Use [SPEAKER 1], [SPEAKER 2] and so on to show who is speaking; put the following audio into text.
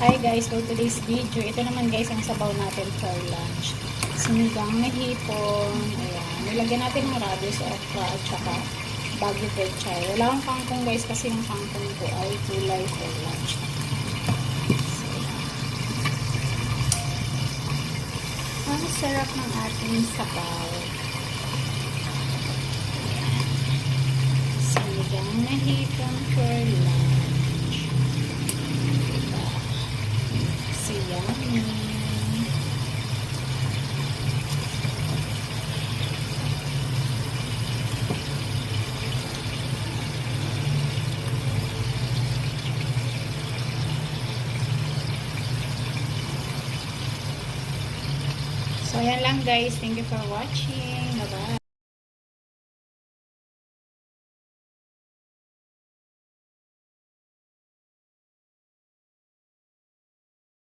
[SPEAKER 1] Hi guys, for today's video, ito naman guys ang sabaw natin for lunch. Sinigang na hipon, ayan. Nilagyan natin ng radish, okra, at saka bago pechay. Wala akong kangkong guys kasi yung kangkong ko ay kulay for lunch. So, ang sarap ng ating sabaw. Sinigang na hipon for lunch. Yummy. So, ayan lang guys. Thank you for watching.